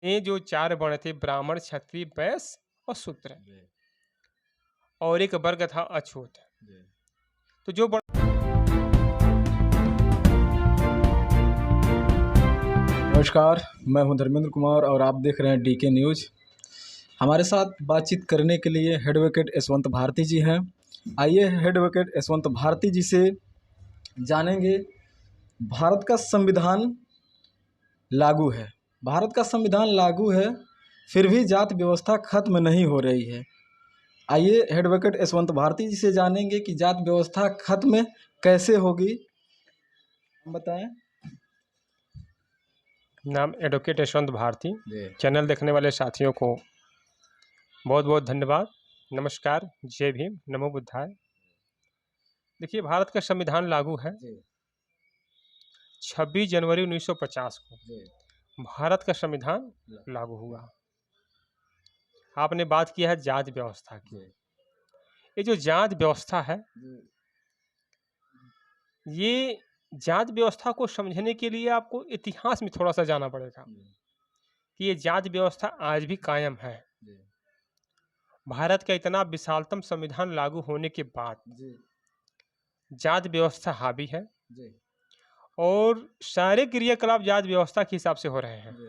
ये जो चार वर्ण थे ब्राह्मण क्षत्रिय वैश्य और शूद्र, जी, और एक वर्ग था अछूत। जी। तो जो नमस्कार, मैं हूं धर्मेंद्र कुमार और आप देख रहे हैं डीके न्यूज़। हमारे साथ बातचीत करने के लिए एडवोकेट यशवंत भारती जी हैं। आइए एडवोकेट यशवंत भारती जी से जानेंगे, भारत का संविधान लागू है, भारत का संविधान लागू है, फिर भी जात व्यवस्था खत्म नहीं हो रही है। आइए एडवोकेट यशवंत भारती जी से जानेंगे कि जात व्यवस्था खत्म कैसे होगी, हम बताएं। नाम एडवोकेट यशवंत भारती। जी, चैनल देखने वाले साथियों को बहुत बहुत धन्यवाद। नमस्कार, जय भीम, नमो बुद्धाय। देखिए, भारत का संविधान लागू है जी, 26 जनवरी 1950 को। जी, भारत का संविधान लागू हुआ। आपने बात किया है जाति व्यवस्था की। जी, ये जो जाति व्यवस्था है, जी, ये जाति व्यवस्था को समझने के लिए आपको इतिहास में थोड़ा सा जाना पड़ेगा कि ये जाति व्यवस्था आज भी कायम है। जी, भारत का इतना विशालतम संविधान लागू होने के बाद जी, जाति व्यवस्था हावी है जी, और सारे क्रियाकलाप जाति व्यवस्था के हिसाब से हो रहे हैं, जी,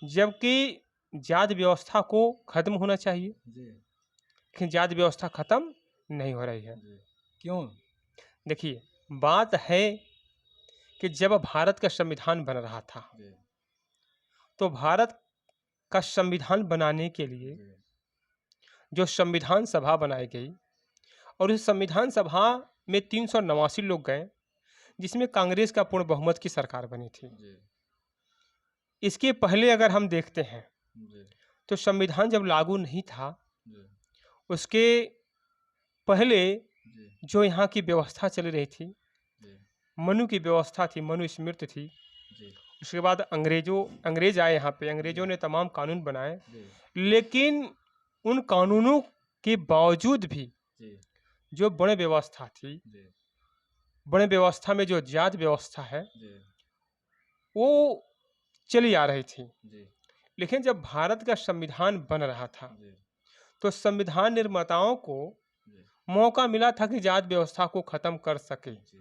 जबकि जाति व्यवस्था को खत्म होना चाहिए, जी, लेकिन जाति व्यवस्था खत्म नहीं हो रही है। जी। क्यों? देखिए, बात है कि जब भारत का संविधान बन रहा था, जी, तो भारत का संविधान बनाने के लिए जी, जो संविधान सभा बनाई गई, और उस संविधान सभा में 389 लोग गए, जिसमें कांग्रेस का पूर्ण बहुमत की सरकार बनी थी। जी, इसके पहले अगर हम देखते हैं, जी, तो संविधान जब लागू नहीं था, जी, उसके पहले जी, जो यहाँ की व्यवस्था चल रही थी, जी, मनु की व्यवस्था थी, मनु स्मृति थी। जी, उसके बाद अंग्रेज आए यहाँ पे, अंग्रेजों ने तमाम कानून बनाए, जी, लेकिन उन कानूनों के बावजूद भी जी, जो बड़े व्यवस्था थी, जी, बड़े व्यवस्था में जो जाति व्यवस्था है, जी, वो चली आ रही थी। जी, लेकिन जब भारत का संविधान बन रहा था, जी, तो संविधान निर्माताओं को जी, मौका मिला था कि जाति व्यवस्था को खत्म कर सके, जी,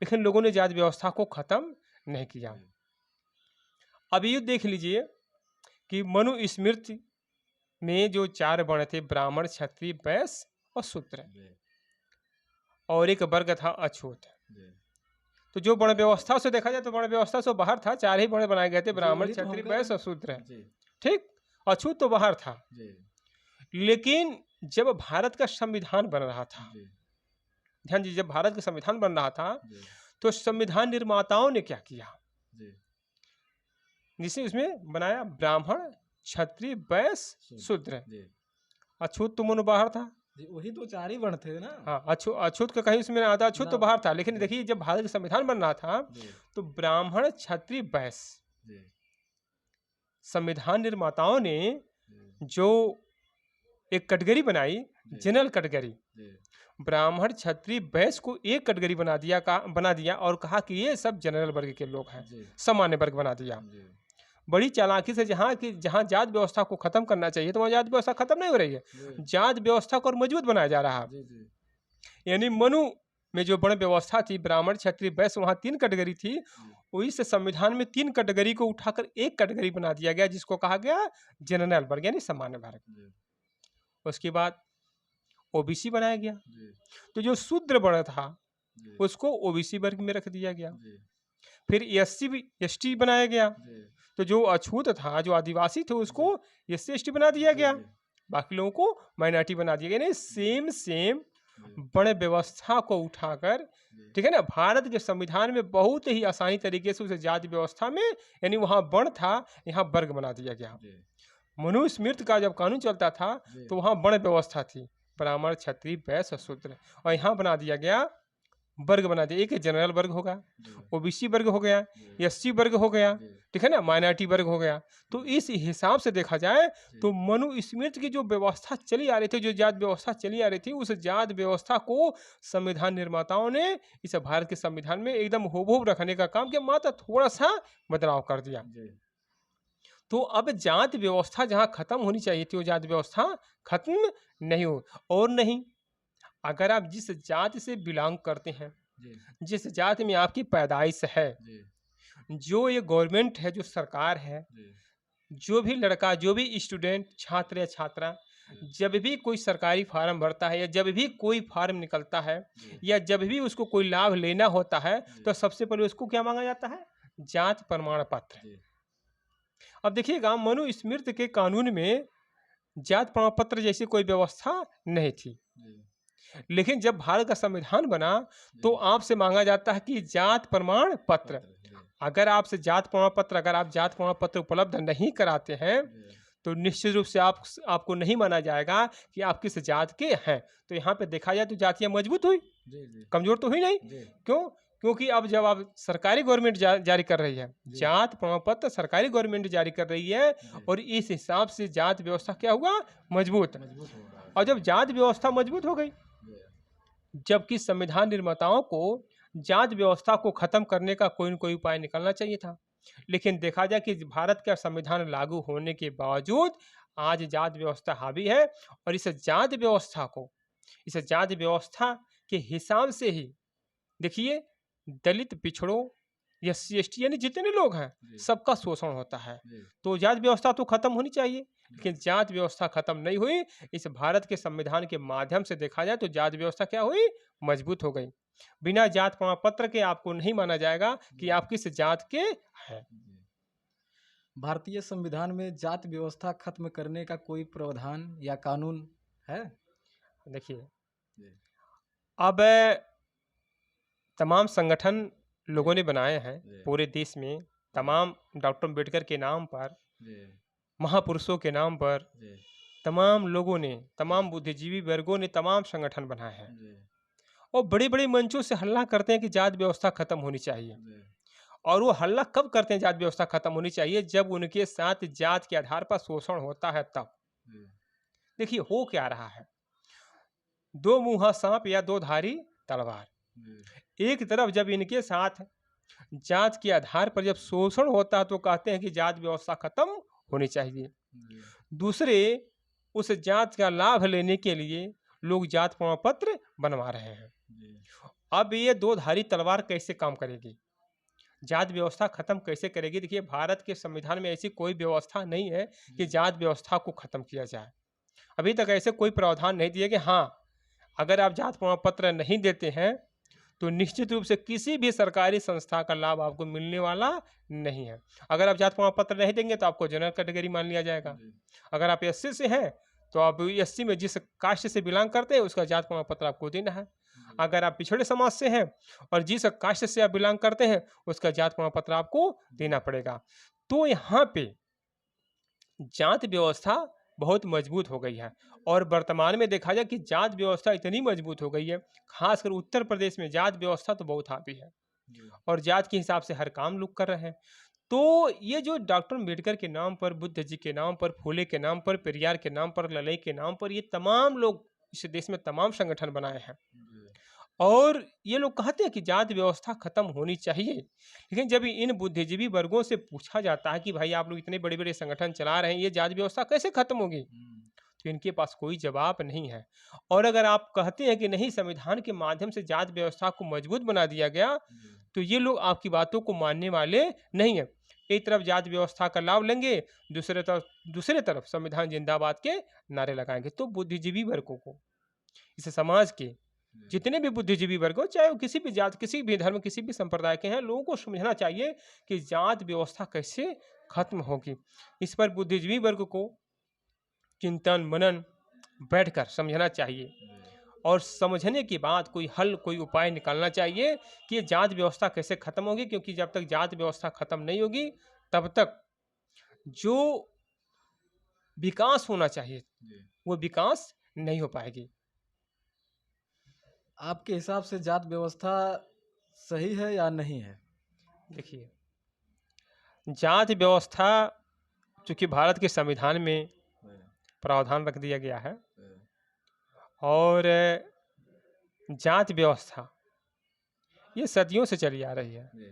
लेकिन लोगों ने जाति व्यवस्था को खत्म नहीं किया। जी, अब ये देख लीजिए कि मनु स्मृति में जो चार वर्ण थे ब्राह्मण क्षत्रिय वैश्य और शूद्र, जी, और एक वर्ग था अछूत। जी। तो जो वर्ण व्यवस्था से देखा जाए तो वर्ण व्यवस्था से बाहर था, चार ही वर्ण बनाए गए थे, जी, ब्राह्मण वही तो हम क्षत्रिय कह रहे वैश्य और हैं। शूद्र। जी, ठीक, अछूत तो बाहर था। जी, लेकिन जब भारत का संविधान बन रहा था, जी, ध्यान दीजिए, जब भारत का संविधान बन रहा था, जी, तो संविधान निर्माताओं ने क्या किया, जी, जिसे उसमें बनाया ब्राह्मण क्षत्रिय वैश्य शूद्र। जी, अछूत तो मनु बाहर था। जी, वही तो चार ही वर्ण थे ना। हाँ, अछूत का कहीं उसमें आता, अछूत तो ना। बाहर था। लेकिन जी, देखिए, जब भारत का संविधान बन रहा था, जी, तो ब्राह्मण क्षत्रिय वैश्य, जी, संविधान निर्माताओं ने जी, जो एक कैटेगरी बनाई, जी, जनरल कैटेगरी, जी, ब्राह्मण क्षत्रिय वैश्य को एक कैटेगरी बना दिया और कहा कि ये सब जनरल वर्ग के लोग हैं, जी, सामान्य वर्ग बना दिया। जी, बड़ी चालाकी से, जहाँ जात व्यवस्था को खत्म करना चाहिए, तो वहाँ जात व्यवस्था खत्म नहीं हो रही है, जी, जात व्यवस्था को और मजबूत बनाया जा रहा है। जी, जी, यानी मनु में जो बड़ी व्यवस्था थी, ब्राह्मण क्षत्रिय वैश्य, वहाँ 3 कैटेगरी थी, जी, वही से संविधान में 3 कैटेगरी को उठाकर एक कैटेगरी बना दिया गया, जिसको कहा गया जनरल वर्ग, यानी सामान्य वर्ग। जी, उसके बाद ओबीसी बनाया गया। जी, तो जो शूद्र वर्ण था, जी, उसको ओबीसी वर्ग में रख दिया गया। जी, फिर एससी भी एसटी बनाया गया। जी, तो जो अछूत था, जो आदिवासी थे, उसको जी, एससी एसटी बना दिया जी, गया। जी, बाकी लोगों को माइनॉरिटी बना दिया गया। यानी सेम जी, बड़े व्यवस्था को उठाकर, जी, ठीक है ना, भारत के संविधान में बहुत ही आसानी तरीके से उसे जाति व्यवस्था में, यानी वहाँ वर्ण था, यहाँ वर्ग बना दिया गया। जी, मनुस्मृति का जब कानून चलता था, जी, तो वहाँ वर्ण व्यवस्था थी, ब्राह्मण क्षत्रिय वैश्य और शूद्र, और यहाँ बना दिया गया वर्ग बना दिया। एक जनरल वर्ग होगा, जी, ओबीसी वर्ग हो गया, जी, एससी वर्ग हो गया, जी, ठीक है ना, माइनॉरिटी वर्ग हो गया। तो इस हिसाब से देखा जाए जी, तो मनुस्मृति की जो व्यवस्था चली आ रही थी, जो जात व्यवस्था चली आ रही थी, उस जात व्यवस्था को संविधान निर्माताओं ने इस भारत के संविधान में एकदम हूबहू रखने का काम किया, मात्र थोड़ा सा बदलाव कर दिया। जी, तो अब जात व्यवस्था जहाँ खत्म होनी चाहिए थी, वो जात व्यवस्था खत्म नहीं हो। और नहीं, अगर आप जिस जाति से बिलोंग करते हैं, जी, जिस जाति में आपकी पैदाइश है, जी, जो ये गवर्नमेंट है, जो सरकार है, जी, जो भी लड़का, जो भी स्टूडेंट, छात्र या छात्रा, जब भी कोई सरकारी फार्म भरता है या जब भी कोई फार्म निकलता है जी, या जब भी उसको कोई लाभ लेना होता है, जी, तो सबसे पहले उसको क्या मांगा जाता है? जात प्रमाण पत्र। जी, अब देखिएगा, मनुस्मृति के कानून में जात प्रमाण पत्र जैसी कोई व्यवस्था नहीं थी। जी, लेकिन जब भारत का संविधान बना, तो जी, आपसे मांगा जाता है कि जात प्रमाण पत्र। पत्र, जी, अगर आपसे जात प्रमाण पत्र अगर आप जात प्रमाण पत्र उपलब्ध नहीं कराते हैं, जी, तो निश्चित रूप से आपको नहीं माना जाएगा कि आप किस जात के हैं। तो यहाँ पे देखा जाए तो जातियाँ मजबूत हुई, जी, जी, कमज़ोर तो हुई नहीं। जी, क्यों? क्योंकि अब जब आप सरकारी गवर्नमेंट जारी कर रही है, जी, जात प्रमाण पत्र सरकारी गवर्नमेंट जारी कर रही है, जी, और इस हिसाब से जात व्यवस्था क्या हुआ? मजबूत। मजबूत हो रहा है, और जी, जब जात व्यवस्था मजबूत हो गई, जी, जबकि संविधान निर्माताओं को जात व्यवस्था को खत्म करने का कोई न कोई उपाय निकलना चाहिए था। लेकिन देखा जाए कि भारत का संविधान लागू होने के बावजूद आज जात व्यवस्था हावी है, और इस जात व्यवस्था के हिसाब से ही देखिए, दलित पिछड़ों या सी-एस-टी यानी जितने लोग हैं, जी, सबका शोषण होता है। जी, तो जात व्यवस्था तो खत्म होनी चाहिए, लेकिन जात व्यवस्था खत्म नहीं हुई। इस भारत के संविधान के माध्यम से देखा जाए तो जात व्यवस्था क्या हुई? मजबूत हो गई। बिना जात प्रमाण पत्र के आपको नहीं माना जाएगा कि जी, आप किस जात के हैं। जी। भारतीय संविधान में जाति व्यवस्था खत्म करने का कोई प्रावधान या कानून है? देखिए, जी, अब तमाम संगठन जी, लोगों ने बनाए हैं जी, पूरे देश में, जी, तमाम डॉक्टर अम्बेडकर के नाम पर, जी, महापुरुषों के नाम पर, जी, तमाम लोगों ने, जी, तमाम बुद्धिजीवी वर्गों ने तमाम संगठन बनाए हैं, जी, और बड़े-बड़े मंचों से हल्ला करते हैं कि जात व्यवस्था खत्म होनी चाहिए। जी, और वो हल्ला कब करते हैं जात व्यवस्था खत्म होनी चाहिए? जब उनके साथ जात के आधार पर शोषण होता है तब। जी, देखिए, हो क्या रहा है? दो मुँहा साँप या दो धारी तलवार। जी, एक तरफ जब इनके साथ जात के आधार पर जब शोषण होता है तो कहते हैं कि जात व्यवस्था खत्म होनी चाहिए। जी, दूसरे, उस जात का लाभ लेने के लिए लोग जात प्रमाण पत्र बनवा रहे हैं। जी, अब ये दो धारी तलवार कैसे काम करेगी? जात व्यवस्था खत्म कैसे करेगी? देखिए, भारत के संविधान में ऐसी कोई व्यवस्था नहीं है कि जी, जात व्यवस्था को खत्म किया जाए। अभी तक ऐसे कोई प्रावधान नहीं दिए कि हाँ, अगर आप जात प्रमाण पत्र नहीं देते हैं, तो निश्चित रूप से किसी भी सरकारी संस्था का लाभ आपको मिलने वाला नहीं है। अगर आप जात प्रमाण पत्र नहीं देंगे तो आपको जनरल कैटेगरी मान लिया जाएगा। जी, अगर आप एससी से हैं, तो आप एससी में जिस कास्ट से बिलोंग करते हैं, उसका जात प्रमाण पत्र आपको देना है। जी, अगर आप पिछड़े समाज से हैं और जिस कास्ट से आप बिलोंग करते हैं, उसका जात प्रमाण पत्र आपको देना पड़ेगा। तो यहाँ पे जात व्यवस्था बहुत मजबूत हो गई है, और वर्तमान में देखा जाए कि जात व्यवस्था इतनी मजबूत हो गई है, खासकर उत्तर प्रदेश में जात व्यवस्था तो बहुत हावी है, जी, और जात के हिसाब से हर काम लोग कर रहे हैं। तो ये जो डॉक्टर अम्बेडकर के नाम पर, बुद्ध जी के नाम पर, फूले के नाम पर, पेरियार के नाम पर, ललई के नाम पर, ये तमाम लोग इस देश में तमाम संगठन बनाए हैं, जी, और ये लोग कहते हैं कि जात व्यवस्था खत्म होनी चाहिए। लेकिन जब इन बुद्धिजीवी वर्गों से पूछा जाता है कि भाई आप लोग इतने बड़े बड़े संगठन चला रहे हैं, ये जात व्यवस्था कैसे खत्म होगी? हुँ, तो इनके पास कोई जवाब नहीं है। और अगर आप कहते हैं कि नहीं, संविधान के माध्यम से जात व्यवस्था को मजबूत बना दिया गया, जी, तो ये लोग आपकी बातों को मानने वाले नहीं हैं। एक तरफ जात व्यवस्था का लाभ लेंगे, दूसरे तरफ संविधान जिंदाबाद के नारे लगाएंगे। तो बुद्धिजीवी वर्गों को, इस समाज के जी, जितने भी बुद्धिजीवी वर्ग हो, चाहे वो किसी भी जात, किसी भी धर्म, किसी भी संप्रदाय के हैं, लोगों को समझना चाहिए कि जात व्यवस्था कैसे खत्म होगी। इस पर बुद्धिजीवी वर्ग को चिंतन मनन बैठकर समझना चाहिए, जी, और समझने के बाद कोई हल, कोई उपाय निकालना चाहिए कि ये जात व्यवस्था कैसे खत्म होगी। क्योंकि जब तक जात व्यवस्था खत्म नहीं होगी, तब तक जो विकास होना चाहिए, जी। वो विकास नहीं हो पाएगी। आपके हिसाब से जात व्यवस्था सही है या नहीं है? देखिए, जात व्यवस्था चूँकि भारत के संविधान में प्रावधान रख दिया गया है और जात व्यवस्था ये सदियों से चली आ रही है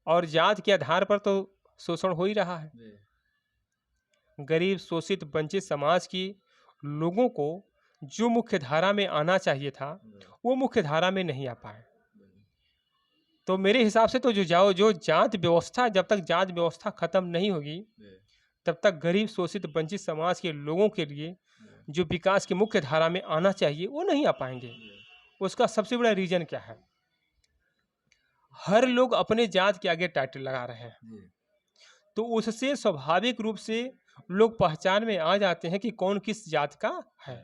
और जात के आधार पर तो शोषण हो ही रहा है। गरीब, शोषित, वंचित समाज की लोगों को जो मुख्य धारा में आना चाहिए था, वो मुख्य धारा में नहीं आ पाए। तो मेरे हिसाब से तो जो जात व्यवस्था, जब तक जात व्यवस्था खत्म नहीं होगी, तब तक गरीब, शोषित, वंचित समाज के लोगों के लिए जो विकास की मुख्य धारा में आना चाहिए, वो नहीं आ पाएंगे। उसका सबसे बड़ा रीजन क्या है? हर लोग अपने जात के आगे टाइटल लगा रहे हैं, तो उससे स्वाभाविक रूप से लोग पहचान में आ जाते हैं कि कौन किस जात का है।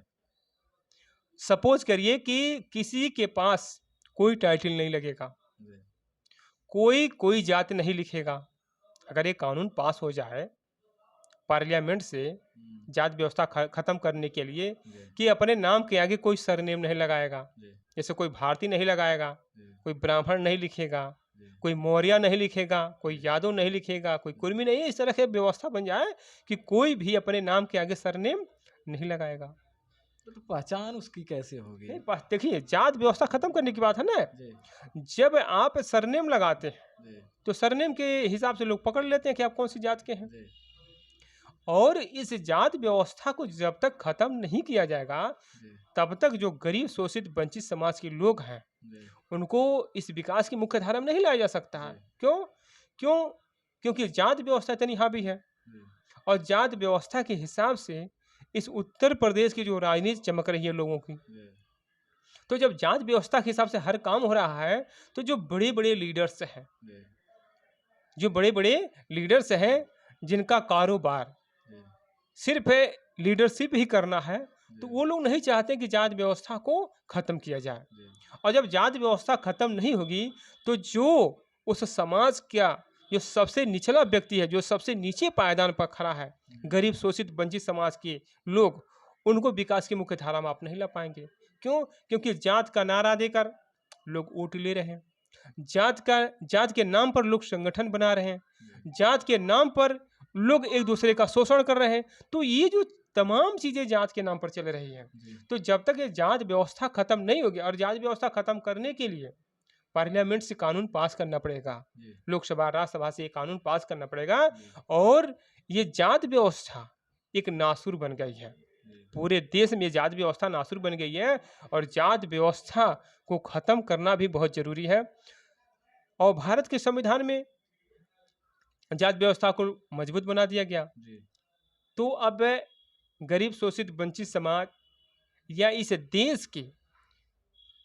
सपोज करिए कि किसी के पास कोई टाइटल नहीं लगेगा, कोई जात नहीं लिखेगा। अगर ये कानून पास हो जाए पार्लियामेंट से जात व्यवस्था खत्म करने के लिए कि अपने नाम के आगे कोई सरनेम नहीं लगाएगा, जैसे कोई भारती नहीं लगाएगा, कोई ब्राह्मण नहीं लिखेगा, कोई मौर्य नहीं लिखेगा, कोई यादव नहीं लिखेगा, कोई कुर्मी नहीं, इस तरह की व्यवस्था बन जाए कि कोई भी अपने नाम के आगे सरनेम नहीं लगाएगा। तो पहचान उसकी कैसे होगी? देखिए, जात व्यवस्था खत्म करने की बात है ना। जब आप सरनेम लगाते हैं तो सरनेम के हिसाब से लोग पकड़ लेते हैं कि आप कौन सी जात के हैं। और इस जात व्यवस्था को जब तक खत्म नहीं किया जाएगा, तब तक जो गरीब, शोषित, वंचित समाज के लोग हैं, उनको इस विकास की मुख्य धारा में नहीं लाया जा सकता है। क्योंकि जात व्यवस्था इतनी हावी है और जात व्यवस्था के हिसाब से इस उत्तर प्रदेश की जो राजनीति चमक रही है लोगों की, तो जब जात व्यवस्था के हिसाब से हर काम हो रहा है, तो जो बड़े बड़े लीडर्स हैं जिनका कारोबार सिर्फ लीडरशिप ही करना है, तो वो लोग नहीं चाहते कि जात व्यवस्था को खत्म किया जाए। और जब जात व्यवस्था खत्म नहीं होगी, तो जो उस समाज का जो सबसे निचला व्यक्ति है, जो सबसे नीचे पायदान पर खड़ा है, गरीब, शोषित, वंचित समाज के लोग, उनको विकास की मुख्य धारा में आप नहीं ला पाएंगे। क्योंकि जात का नारा देकर लोग वोट ले रहे हैं, जात के नाम पर लोग संगठन बना रहे हैं, जात के नाम पर लोग एक दूसरे का शोषण कर रहे हैं। तो ये जो तमाम चीजें जात के नाम पर चल रही हैं, तो जब तक ये जात व्यवस्था खत्म नहीं होगी, और जात व्यवस्था खत्म करने के लिए पार्लियामेंट से कानून पास करना पड़ेगा, लोकसभा, राज्यसभा से ये कानून पास करना पड़ेगा। और ये जात व्यवस्था एक नासुर बन गई है, पूरे देश में जात व्यवस्था नासुर बन गई है, और जात व्यवस्था को खत्म करना भी बहुत जरूरी है। और भारत के संविधान में जात व्यवस्था को मजबूत बना दिया गया। तो अब गरीब, शोषित, वंचित समाज या इस देश के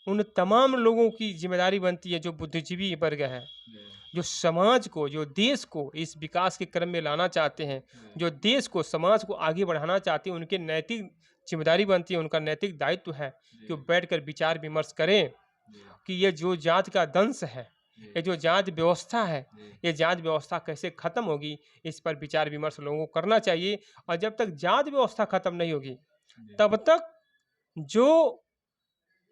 उन तमाम लोगों की जिम्मेदारी बनती है जो बुद्धिजीवी वर्ग है, जो समाज को, जो देश को इस विकास के क्रम में लाना चाहते हैं, जो देश को, समाज को आगे बढ़ाना चाहते हैं, उनके नैतिक जिम्मेदारी बनती है, उनका नैतिक दायित्व है कि वो बैठकर विचार विमर्श करें कि ये जो जात का दंश है, ये जो जात व्यवस्था है, ये जात व्यवस्था कैसे खत्म होगी, इस पर विचार विमर्श लोगों को करना चाहिए। और जब तक जात व्यवस्था खत्म नहीं होगी, तब तक जो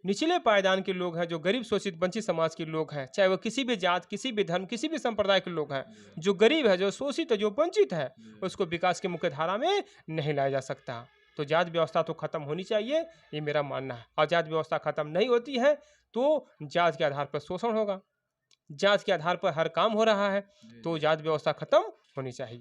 निचले पायदान के लोग हैं, जो गरीब, शोषित, वंचित समाज के लोग हैं, चाहे वो किसी भी जात, किसी भी धर्म, किसी भी संप्रदाय के लोग हैं, जो गरीब है, जो शोषित है, जो वंचित है, उसको विकास की मुख्य धारा में नहीं लाया जा सकता। तो जात व्यवस्था तो खत्म होनी चाहिए, ये मेरा मानना है। और जात व्यवस्था खत्म नहीं होती है तो जात के आधार पर शोषण होगा, जात के आधार पर हर काम हो रहा है, तो जात व्यवस्था खत्म होनी चाहिए।